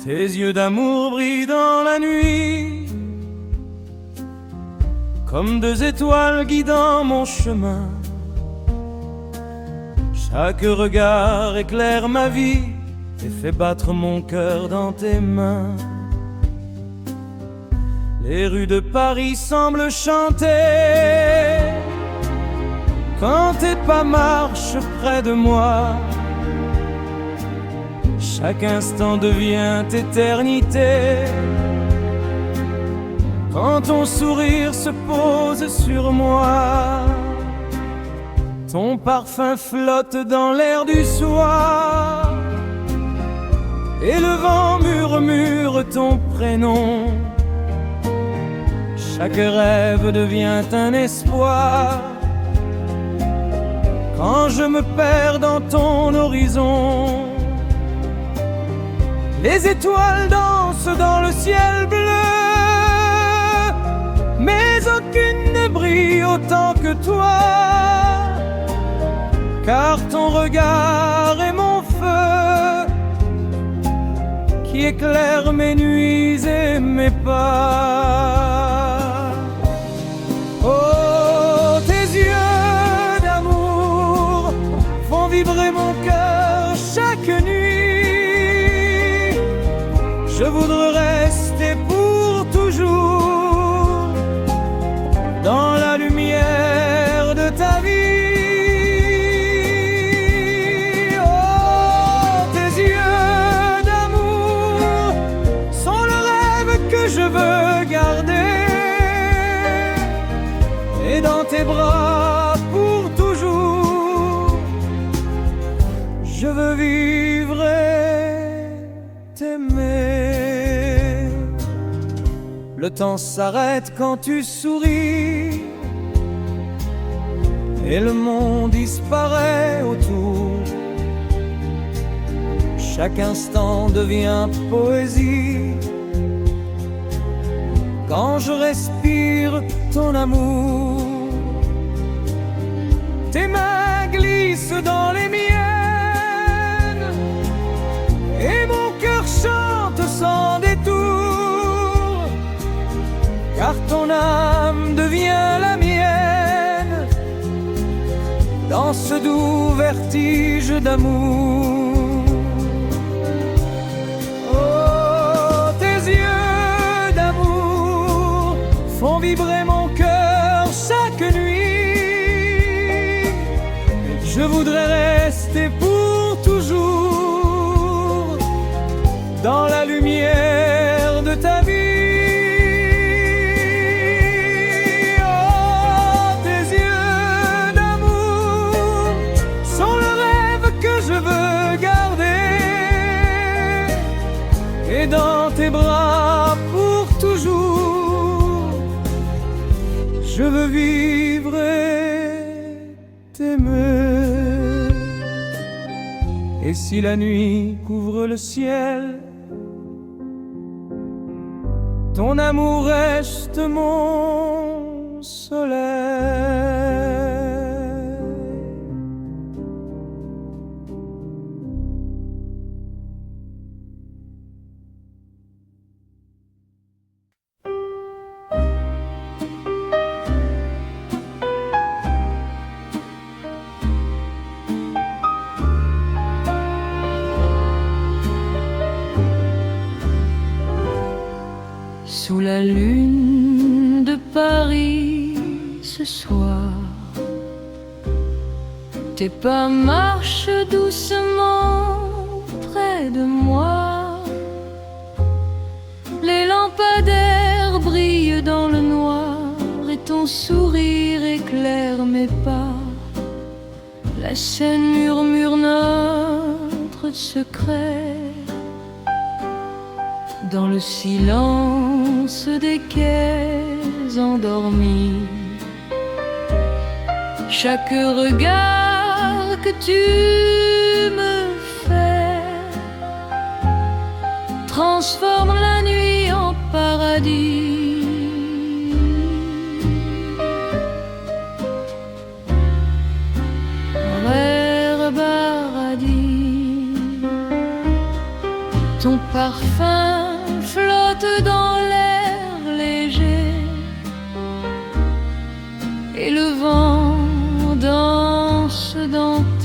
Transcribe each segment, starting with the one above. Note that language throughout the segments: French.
Tes yeux d'amour brillent dans la nuit, comme deux étoiles guidant mon chemin. Chaque regard éclaire ma vie et fait battre mon cœur dans tes mains. Les rues de Paris semblent chanter quand tes pas marchent près de moi. Chaque instant devient éternité quand ton sourire se pose sur moi. Ton parfum flotte dans l'air du soir et le vent murmure ton prénom. Chaque rêve devient un espoir quand je me perds dans ton horizon. Les étoiles dansent dans le ciel bleu, mais aucune ne brille autant que toi, car ton regard est mon feu qui éclaire mes nuits et mes pas. Oh, tes yeux d'amour font vibrer mon cœur chaque nuit. Je voudrais rester pour toujours dans la lumière de ta vie. Oh, tes yeux d'amour sont le rêve que je veux garder, et dans tes bras pour toujours je veux vivre et t'aimer. Le temps s'arrête quand tu souris et le monde disparaît autour. Chaque instant devient poésie quand je respire ton amour. Tes mains glissent dans les miennes et mon cœur chante sans détour, car ton âme devient la mienne dans ce doux vertige d'amour. Oh, tes yeux d'amour font vibrer mon cœur chaque nuit. Je voudrais rester pour toujours dans la lumière de ta vie. Et dans tes bras pour toujours je veux vivre et t'aimer. Et si la nuit couvre le ciel, ton amour reste mon soleil. Sous la lune de Paris ce soir, tes pas marchent doucement près de moi. Les lampadaires brillent dans le noir et ton sourire éclaire mes pas. La scène murmure notre secret dans le silence des quais endormis. Chaque regard que tu me fais transforme la nuit en paradis. Rare paradis, ton parfum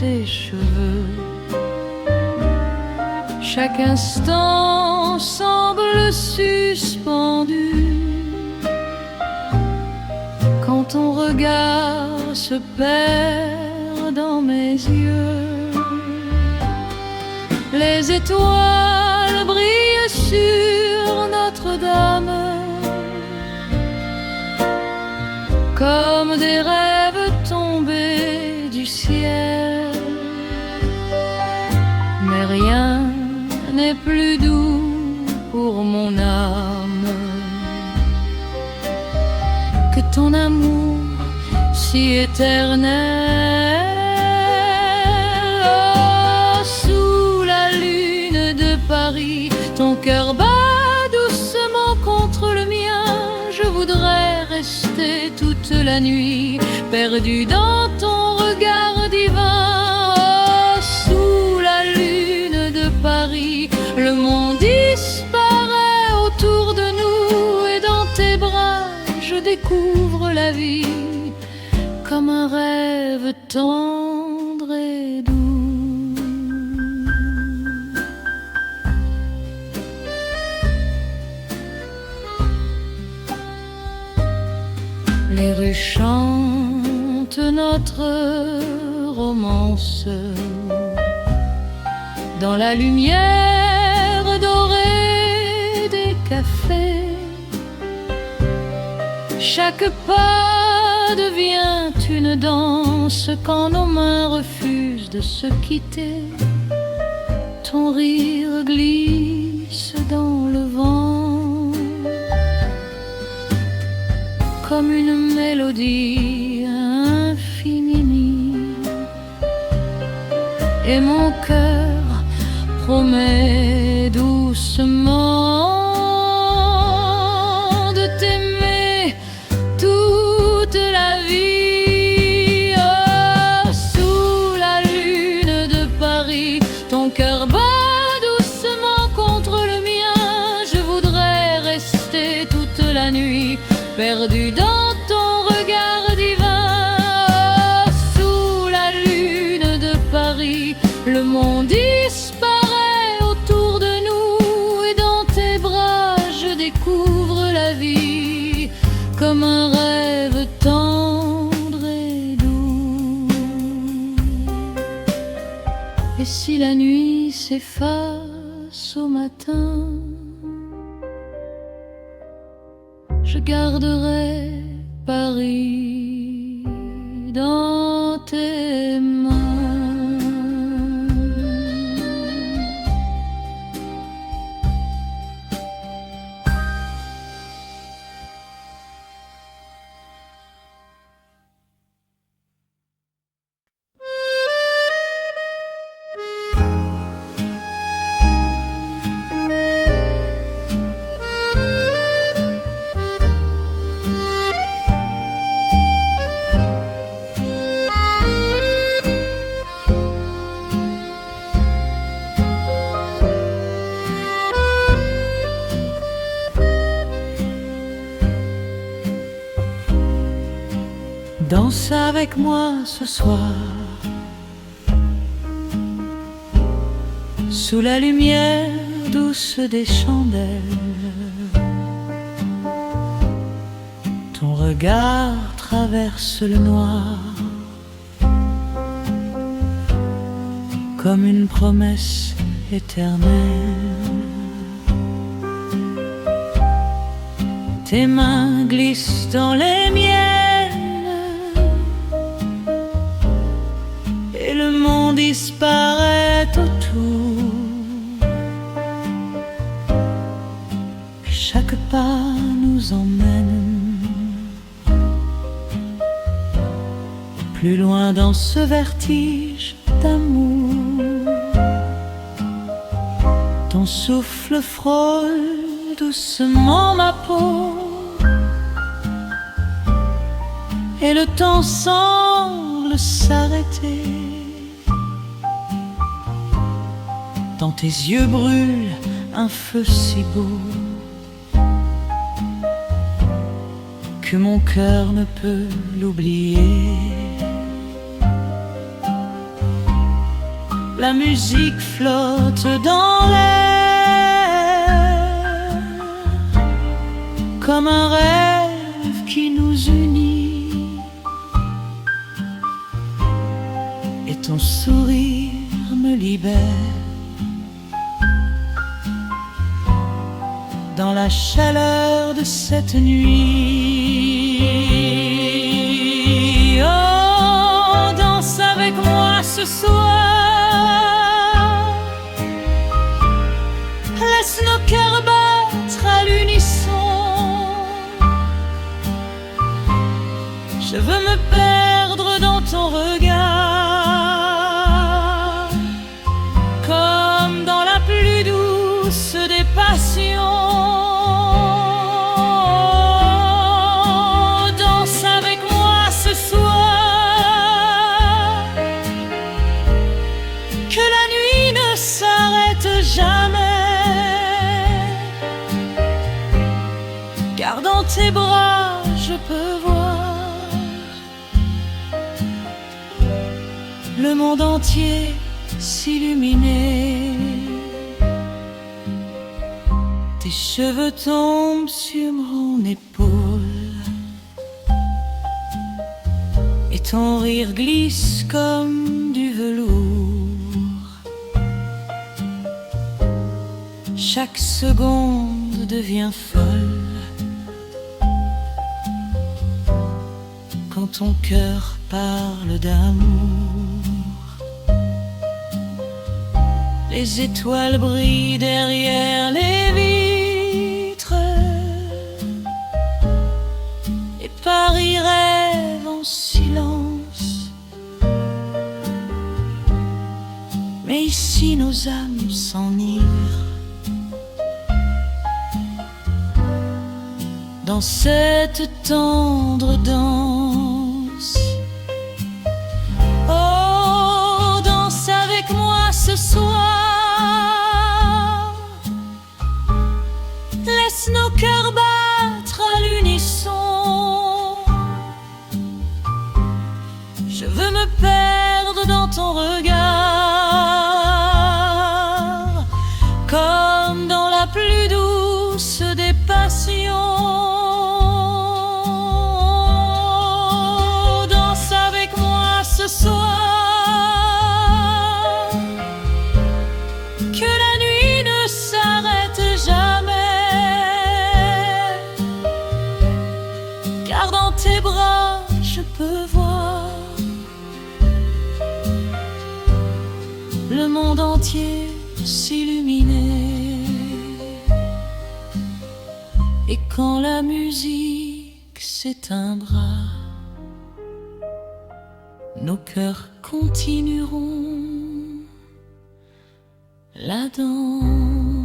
tes cheveux. Chaque instant semble suspendu quand ton regard se perd dans mes yeux. Les étoiles brillent sur Notre-Dame comme des rêves tombés du ciel. Mais rien n'est plus doux pour mon âme que ton amour si éternel. Oh, sous la lune de Paris, ton cœur bat doucement contre le mien. Je voudrais rester toute la nuit, perdu dans ton regard divin. Oh, sous la lune de Paris, le monde disparaît autour de nous, et dans tes bras je découvre la vie comme un rêve tendre et doux. Les rues chantent notre romance dans la lumière dorée des cafés. Chaque pas devient une danse quand nos mains refusent de se quitter. Ton rire glisse dans le vent comme une mélodie infinie, et mon cœur promet doucement de t'aimer toute la vie. Oh, sous la lune de Paris, ton cœur bat doucement contre le mien. Je voudrais rester toute la nuit, perdu dans ton regard divin. Oh, sous la lune de Paris, le monde disparaît autour de nous, et dans tes bras je découvre la vie comme un rêve tendre et doux. Et si la nuit s'efface au matin, je garderai Paris dans tes mains. Danse avec moi ce soir, sous la lumière douce des chandelles. Ton regard traverse le noir comme une promesse éternelle. Tes mains glissent dans les miennes, et le monde disparaît autour. Chaque pas nous emmène plus loin dans ce vertige d'amour. Ton souffle frôle doucement ma peau, et le temps semble s'arrêter. Dans tes yeux brûle un feu si beau que mon cœur ne peut l'oublier. la musique flotte dans l'air, comme un rêve qui nous unit. Et ton sourire me libère dans la chaleur de cette nuit. Oh, danse avec moi ce soir, laisse nos cœurs battre à l'unisson. Je veux me perdre dans ton regard, comme dans la plus douce des passions. Danse avec moi ce soir, que la nuit ne s'arrête jamais, car dans tes bras je peux voir le monde entier s'illuminer. Tes cheveux tombent sur mon épaule et ton rire glisse comme du velours. Chaque seconde devient folle quand ton cœur parle d'amour. Les étoiles brillent derrière les vitres et Paris rêve en silence. Mais ici nos âmes s'enivrent dans cette tendre danse. Oh, danse avec moi ce soir, laisse nos cœurs battre à l'unisson. Je veux me perdre dans ton regard, comme dans la plus douce des passions. Danse avec moi ce soir, que la nuit ne s'arrête jamais, car dans tes bras je peux voir le monde entier s'illuminer. Et quand la musique s'éteindra, nos cœurs continueront la danse.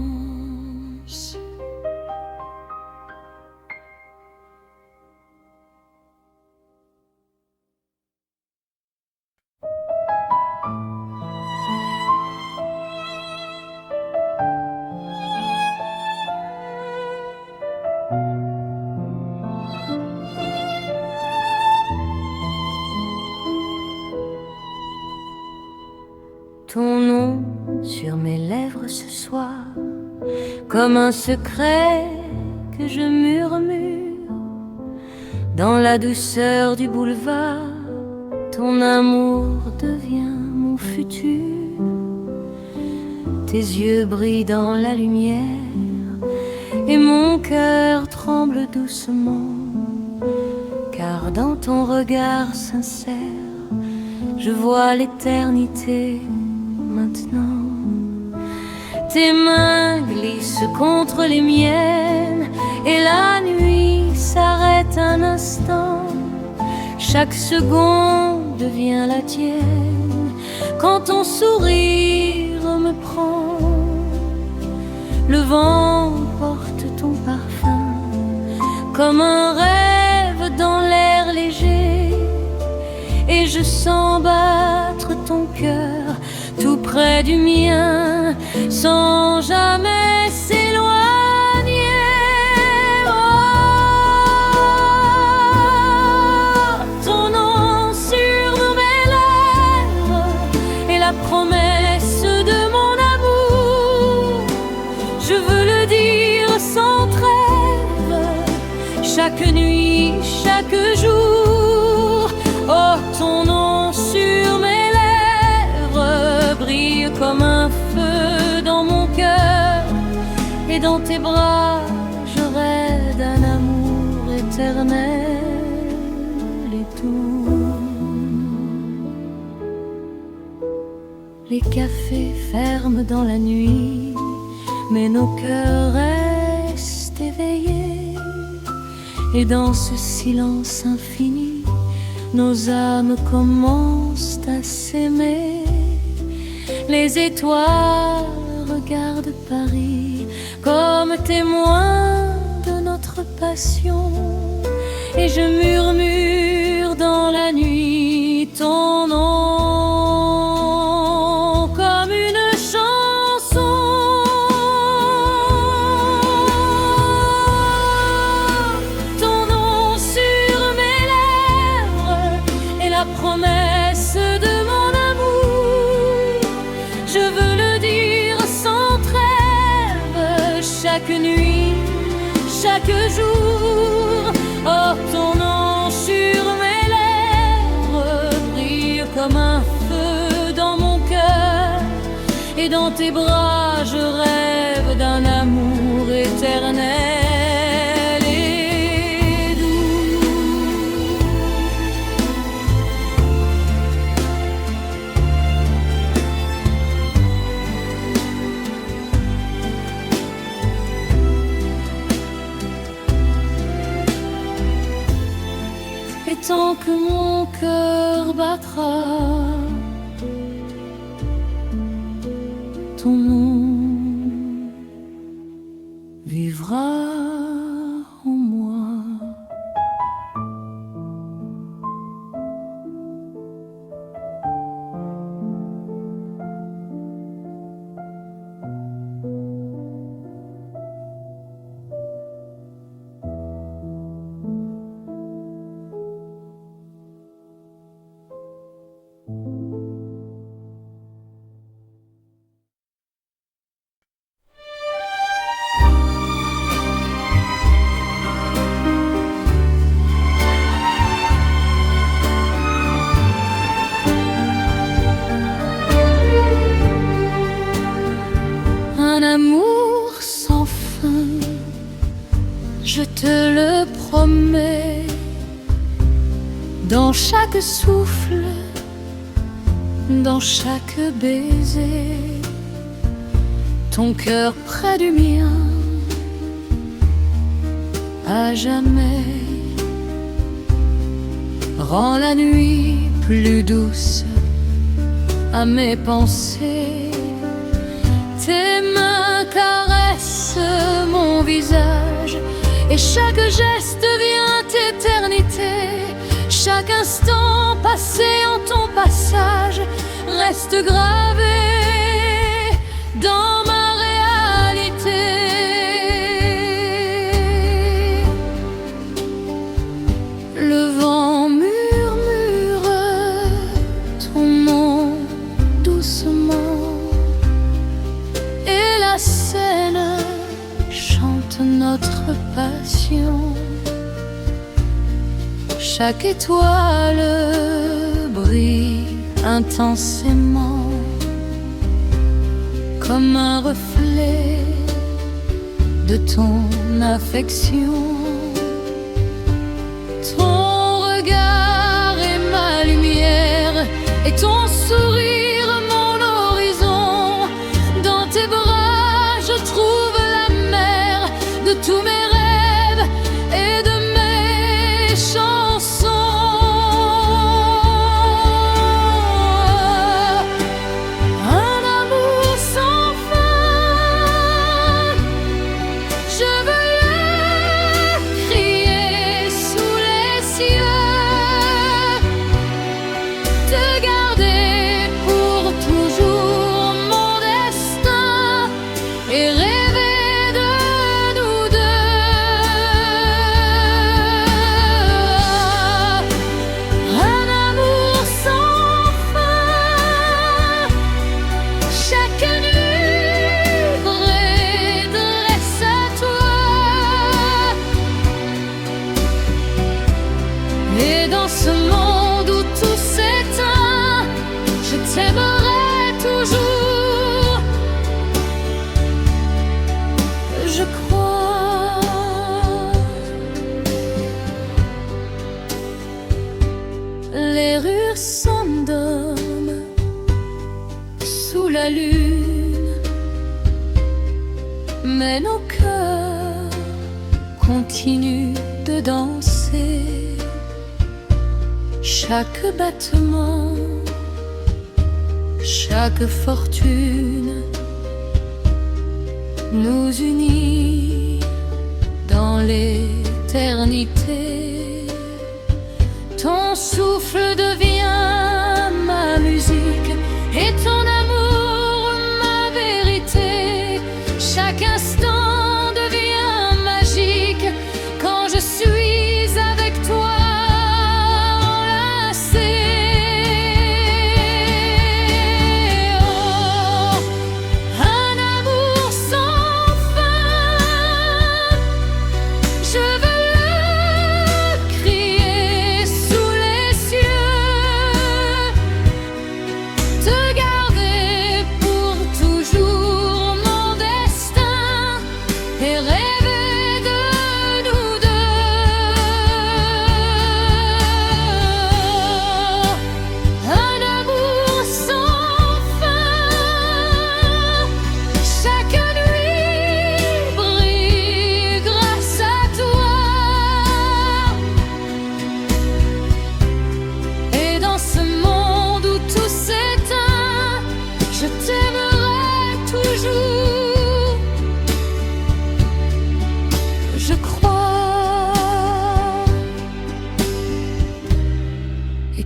Ton nom sur mes lèvres ce soir, comme un secret que je murmure. Dans la douceur du boulevard, ton amour devient mon futur. Tes yeux brillent dans la lumière et mon cœur tremble doucement, car dans ton regard sincère, je vois l'éternité maintenant. Tes mains glissent contre les miennes et la nuit s'arrête un instant. Chaque seconde devient la tienne quand ton sourire me prend. Le vent porte ton parfum comme un rêve dans l'air léger, et je sens battre ton cœur tout près du mien sans jamais s'éloigner. Oh, ton nom sur mes lèvres et la promesse chaque jour. Oh, ton nom sur mes lèvres brille comme un feu dans mon cœur. Et dans tes bras, je rêve d'un amour éternel et tout. Les cafés ferment dans la nuit, mais nos cœurs restent éveillés. Et dans ce silence infini, nos âmes commencent à s'aimer. Les étoiles regardent Paris comme témoin de notre passion. Et je murmure dans la nuit ton nom comme une chanson. Ton nom sur mes lèvres est la promesse de mon amour. Je veux le dire sans trêve, chaque nuit, chaque jour. Oh, ton nom sur mes lèvres brille comme un feu dans mon cœur. Et dans tes bras, je rêve d'un amour éternel et doux. Et tant que mon cœur battra, ton nom vivra en moi. Un amour sans fin, je te le promets. Dans chaque souffle, dans chaque baiser, ton cœur près du mien, à jamais. Rends la nuit plus douce à mes pensées. Tes mains caressent mon visage et chaque geste devient éternité. Chaque instant passé en ton passage reste gravé dans ma réalité. Le vent murmure ton nom doucement et la Seine chante notre passion. Chaque étoile brille intensément comme un reflet de ton affection. Ton regard est ma lumière et ton sourire mon horizon. Dans tes bras je trouve la mer de tous mes rêves et de mes chansons. Un amour sans fin, je veux le Et dans ce monde où tout s'éteint, je t'aimerai toujours. Je crois. Les rues s'endorment sous la lune, mais nos cœurs continuent de danser. Chaque battement, chaque fortune nous unit dans l'éternité. Ton souffle devient ma musique et ton amour ma vérité. Chaque instant devient magique quand je suis avec toi.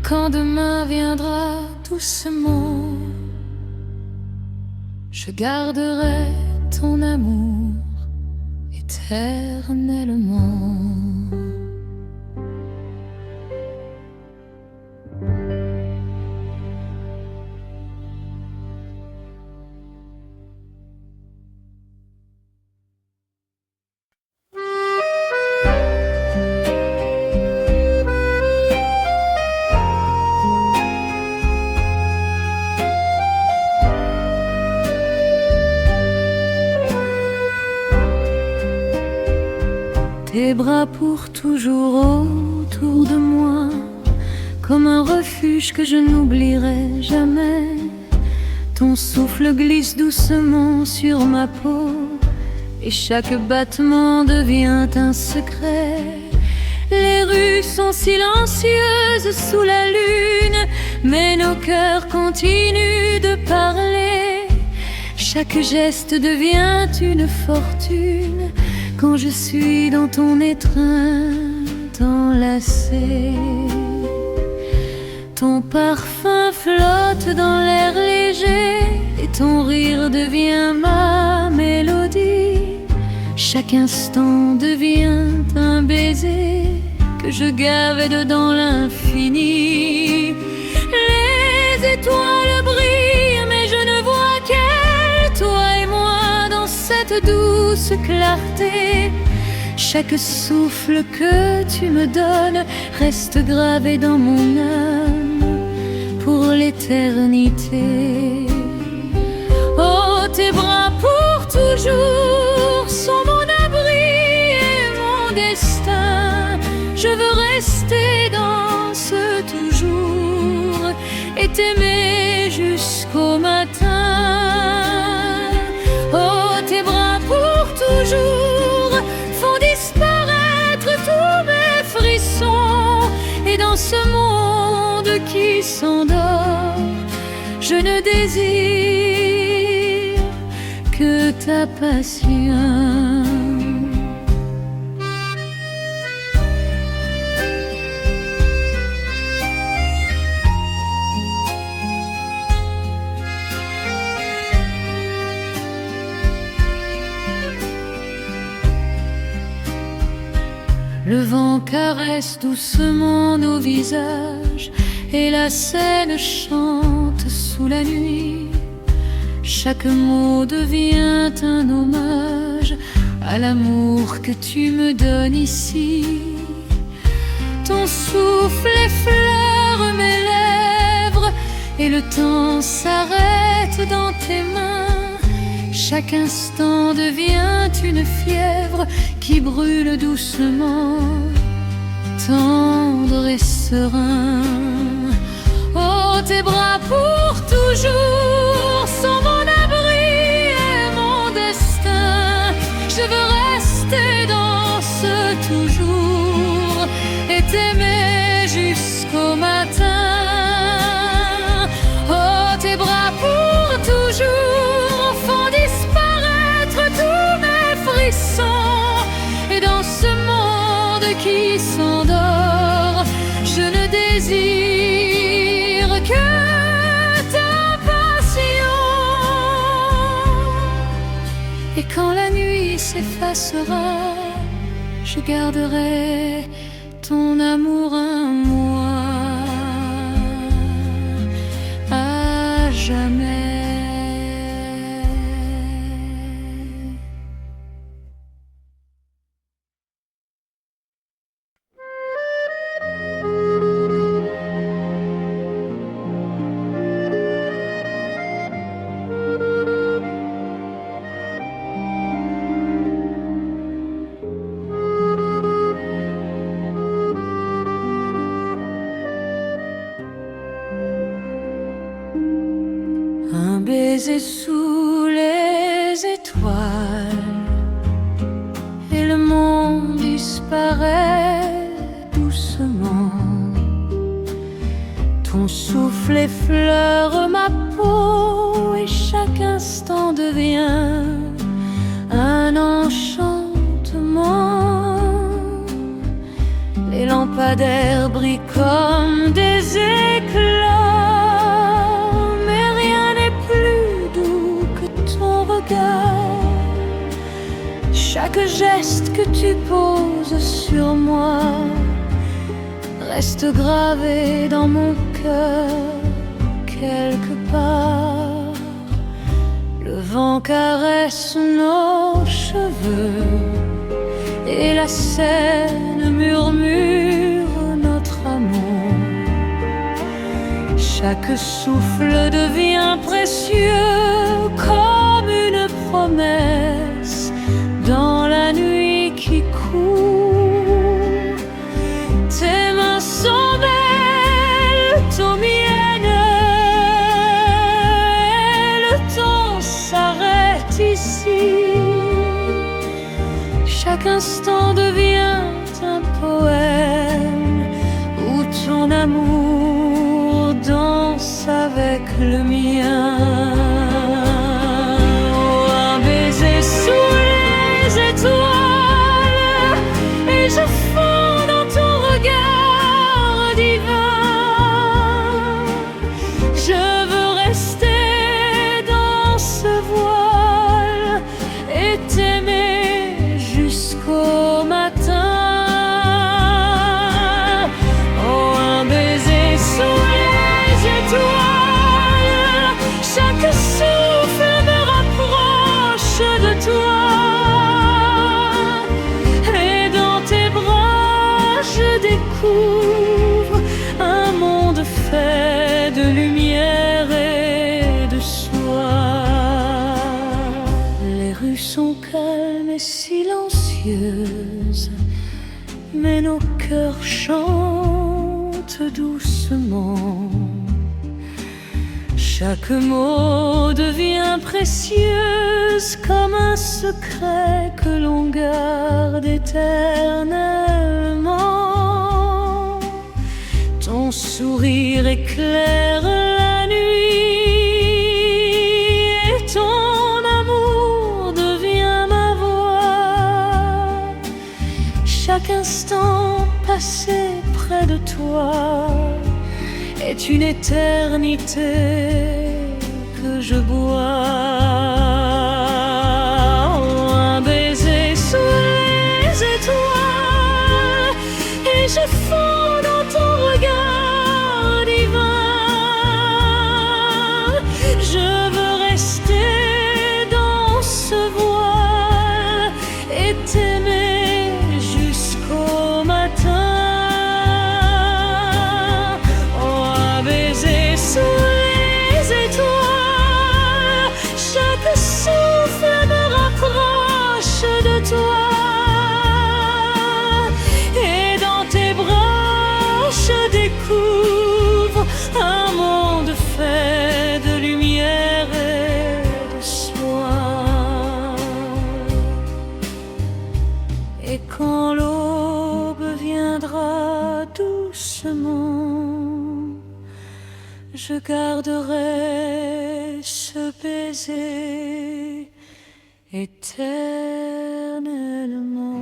Quand demain viendra doucement, je garderai ton amour éternellement. Tes bras pour toujours autour de moi, comme un refuge que je n'oublierai jamais. Ton souffle glisse doucement sur ma peau, et chaque battement devient un secret. Les rues sont silencieuses sous la lune, mais nos cœurs continuent de parler. Chaque geste devient une fortune quand je suis dans ton étreinte enlacée. Ton parfum flotte dans l'air léger et ton rire devient ma mélodie. Chaque instant devient un baiser que je gave dans l'infini. Les étoiles brillent mais je ne vois qu'elles, toi et moi dans cette douce clarté. Chaque souffle que tu me donnes reste gravé dans mon âme pour l'éternité. Oh, tes bras pour toujours sont mon abri et mon destin. Je veux rester dans ce toujours et t'aimer jusqu'au matin. Oh, tes bras pour toujours font disparaître tous mes frissons. Et dans ce monde qui s'endort, je ne désire que ta passion. Le vent caresse doucement nos visages et la scène chante sous la nuit. Chaque mot devient un hommage à l'amour que tu me donnes ici. Ton souffle effleure mes lèvres et le temps s'arrête dans tes mains. Chaque instant devient une fièvre qui brûle doucement, tendre et serein. Oh, tes bras pour toujours sont mon abri et mon destin. Je veux rester dans ce toujours et t'aimer jusqu'au matin. Oh, tes bras pour toujours font disparaître tous mes frissons. Et dans ce monde qui s'endort, je ne désire que ta passion. Et quand la nuit s'effacera, je garderai ton amour en moi à jamais. Un baiser sous les étoiles et le monde disparaît doucement. Ton souffle effleure ma peau et chaque instant devient un enchantement. Les lampadaires brillent comme des éclats. Chaque geste que tu poses sur moi reste gravé dans mon cœur quelque part. Le vent caresse nos cheveux et la Seine murmure notre amour. Chaque souffle devient précieux comme une promesse dans la nuit qui court. Tes mains sont belles, aux miennes, et le temps s'arrête ici. Chaque instant devient un poème où ton amour danse avec le mien. Oh, un baiser sous étoiles et je fonds dans ton regard divin. Je veux rester dans ce voile et t'aimer jusqu'au matin. Oh, un baiser sous les étoiles, chaque souffle me rapproche de toi. Découvre un monde fait de lumière et de soie. Les rues sont calmes et silencieuses, mais nos cœurs chantent doucement. Chaque mot devient précieuse comme un secret que l'on garde éternellement. Ton sourire éclaire la nuit et ton amour devient ma voix. Chaque instant passé près de toi est une éternité que je bois. Oh, un baiser sous les étoiles et je fonds dans ton regard divin. Je veux rester dans ce voile et t'aimer jusqu'au matin. je garderai ce baiser éternellement.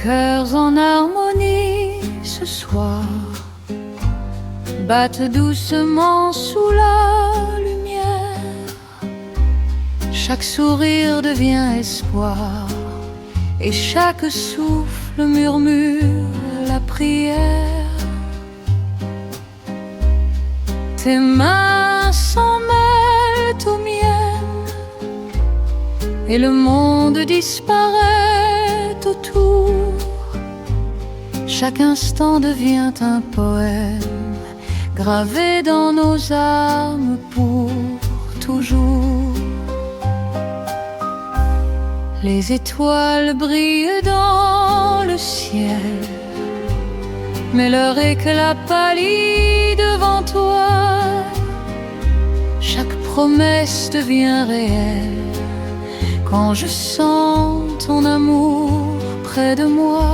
Cœurs en harmonie ce soir battent doucement sous la lumière. Chaque sourire devient espoir et chaque souffle murmure la prière. Tes mains s'en mêlent aux miennes et le monde disparaît autour. Chaque instant devient un poème gravé dans nos âmes pour toujours. Les étoiles brillent dans le ciel, mais leur éclat pâlit devant toi. Chaque promesse devient réelle quand je sens ton amour près de moi.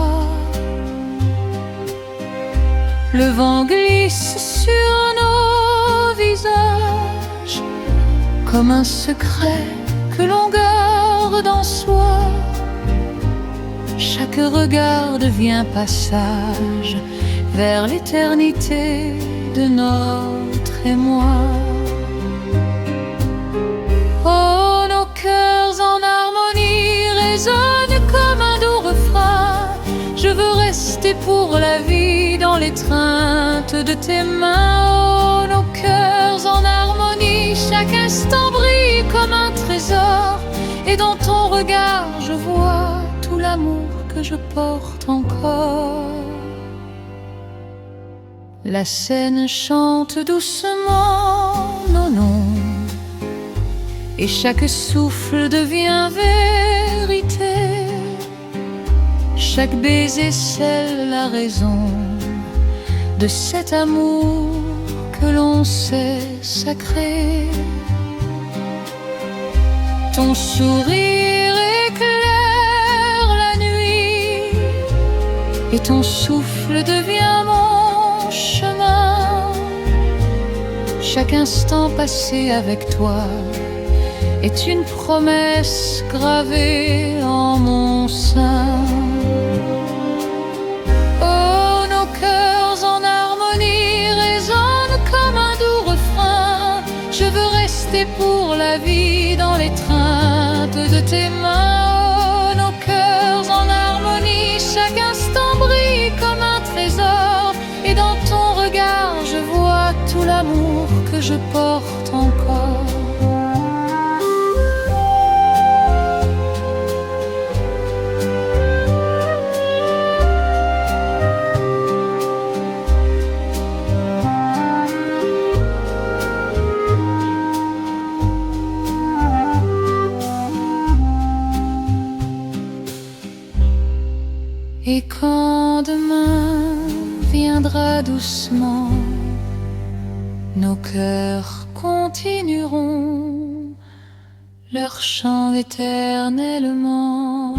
Le vent glisse sur nos visages comme un secret que l'on garde en soi. Chaque regard devient passage vers l'éternité de notre émoi. Oh, nos cœurs en harmonie résonnent comme un doux refrain. Je veux rester pour la vie dans l'étreinte de tes mains. Oh, nos cœurs en harmonie, chaque instant brille comme un trésor. Et dans ton regard je vois tout l'amour que je porte encore. La scène chante doucement nos noms et chaque souffle devient vérité. Chaque baiser scelle la raison de cet amour que l'on sait sacré. Ton sourire éclaire la nuit et ton souffle devient mon chemin. Chaque instant passé avec toi est une promesse gravée en mon sein. Oh, nos cœurs en harmonie résonnent comme un doux refrain. Je veux rester pour la vie dans l'étreinte de tes mains. Oh, nos cœurs en harmonie, chaque instant brille comme un trésor. Et dans ton regard je vois tout l'amour que je porte encore. Et quand demain viendra doucement, nos cœurs continueront leur chant éternellement.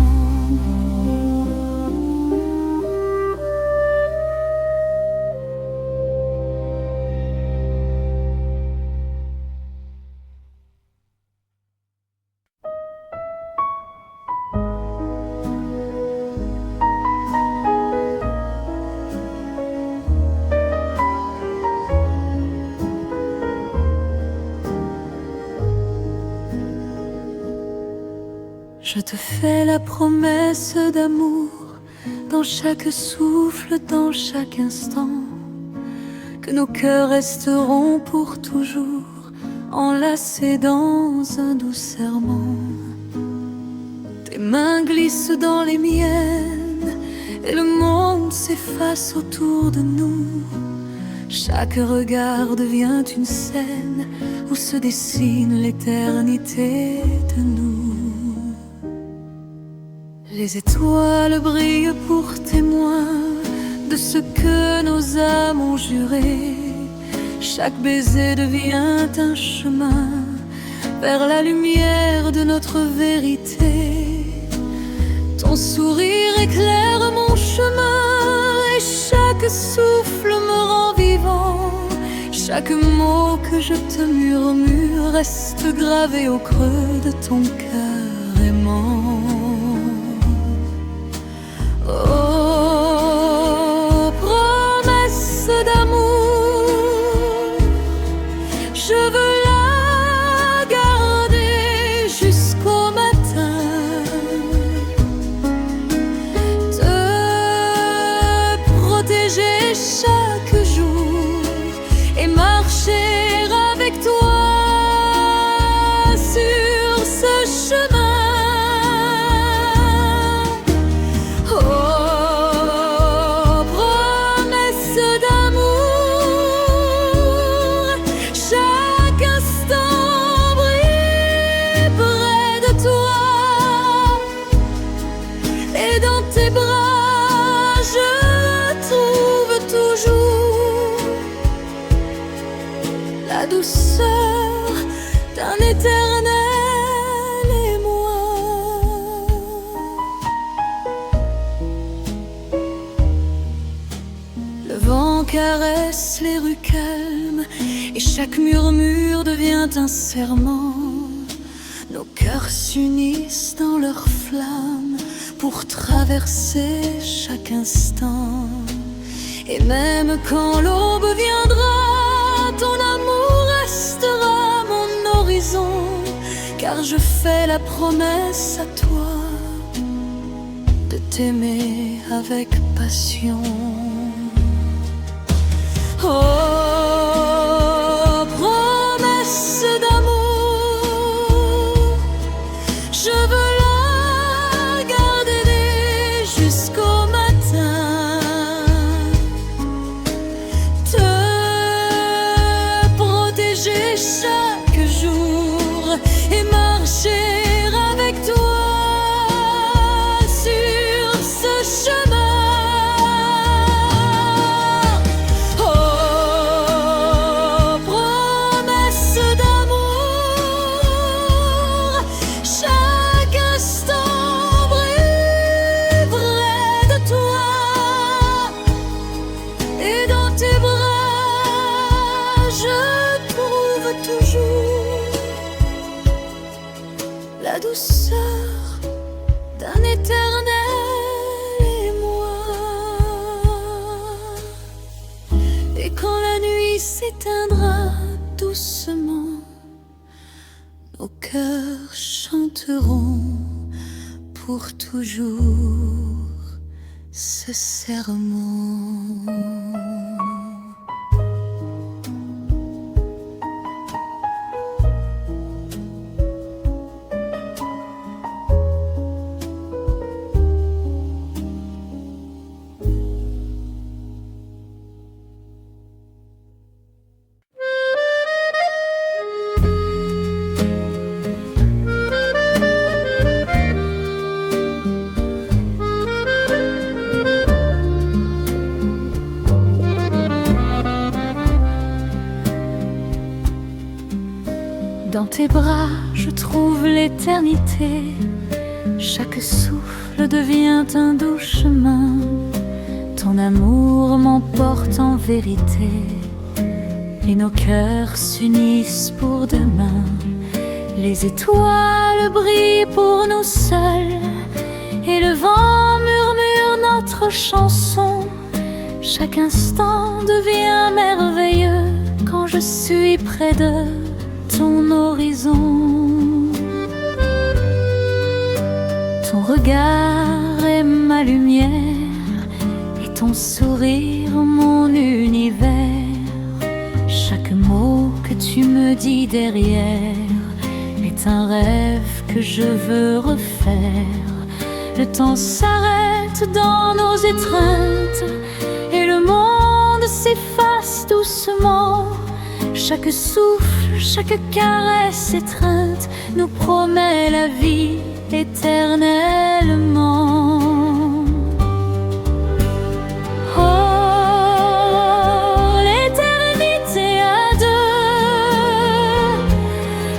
Je te fais la promesse d'amour dans chaque souffle, dans chaque instant, que nos cœurs resteront pour toujours enlacés dans un doux serment. Tes mains glissent dans les miennes et le monde s'efface autour de nous. Chaque regard devient une scène où se dessine l'éternité de nous. Les étoiles brillent pour témoin de ce que nos âmes ont juré. Chaque baiser devient un chemin vers la lumière de notre vérité. Ton sourire éclaire mon chemin et chaque souffle me rend vivant. Chaque mot que je te murmure reste gravé au creux de ton cœur aimant. Oh, promesse d'amour, je veux la garder jusqu'au matin, te protéger chaque jour et marcher avec toi sur ce chemin. La douceur d'un éternel émoi. Le vent caresse les rues calmes et chaque murmure devient un serment. Nos cœurs s'unissent dans leur flamme pour traverser chaque instant. Et même quand l'aube viendra, ton amour restera mon horizon, car je fais la promesse à toi de t'aimer avec passion. Oh, promesse d'amour, je veux la garder jusqu'au matin, te protéger chaque jour et marcher avec toi sur ce chemin. La douceur d'un éternel émoi. Et quand la nuit s'éteindra doucement, nos cœurs chanteront pour toujours ce serment. Dans tes bras, je trouve l'éternité. Chaque souffle devient un doux chemin. Ton amour m'emporte en vérité. Et nos cœurs s'unissent pour demain. Les étoiles brillent pour nous seuls. Et le vent murmure notre chanson. Chaque instant devient merveilleux quand je suis près de ton horizon. regard est ma lumière et ton sourire mon univers. Chaque mot que tu me dis derrière est un rêve que je veux refaire. Le temps s'arrête dans nos étreintes et le monde s'efface doucement. Chaque souffle, chaque caresse étreinte nous promet la vie éternellement. Oh, l'éternité à deux,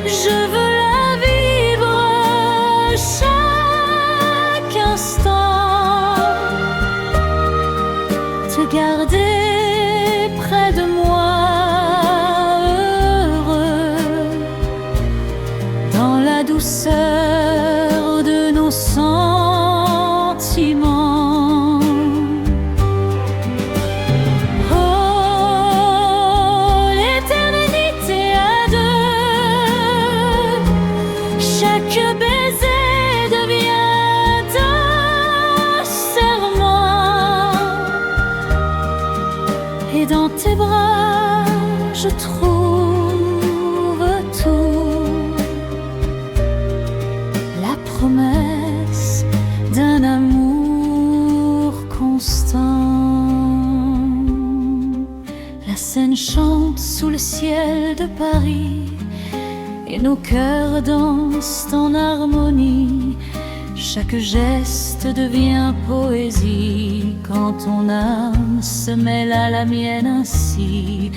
je veux la vivre chaque instant, te garder près de moi, douceur de nos sentiments. Oh, l'éternité à deux, chaque baiser devient un serment, et dans tes bras je trouve tout. Promesse d'un amour constant. La Seine chante sous le ciel de Paris et nos cœurs dansent en harmonie. Chaque geste devient poésie quand ton âme se mêle à la mienne ainsi.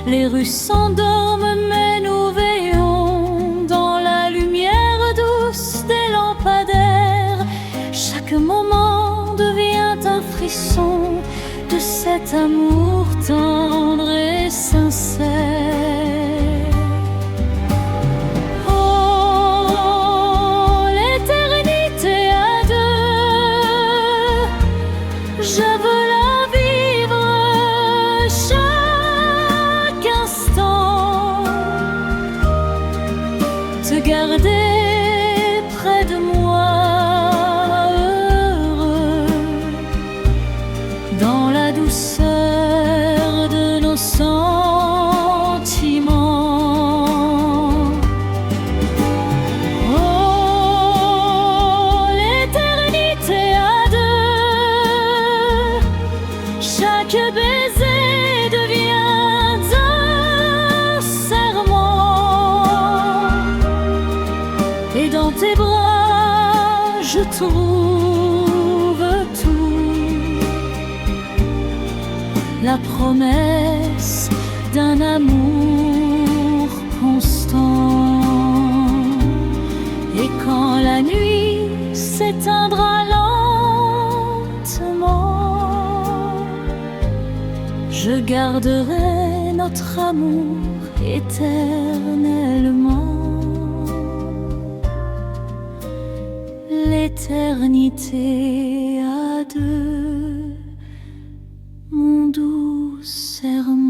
Les rues s'endorment mais nous veillons dans la lumière douce des lampadaires. Chaque moment devient un frisson de cet amour tendre et sincère. Oh, l'éternité à deux, je veux la vivre chaque instant, te garder près de moi, heureux, dans la douceur de nos sentiments. Oh, l'éternité à deux, chaque baiser devient un serment, et dans tes bras je trouve tout. La promesse d'un amour constant. Et quand la nuit s'éteindra lentement, je garderai notre amour éternellement. L'éternité à deux, mon doux serment.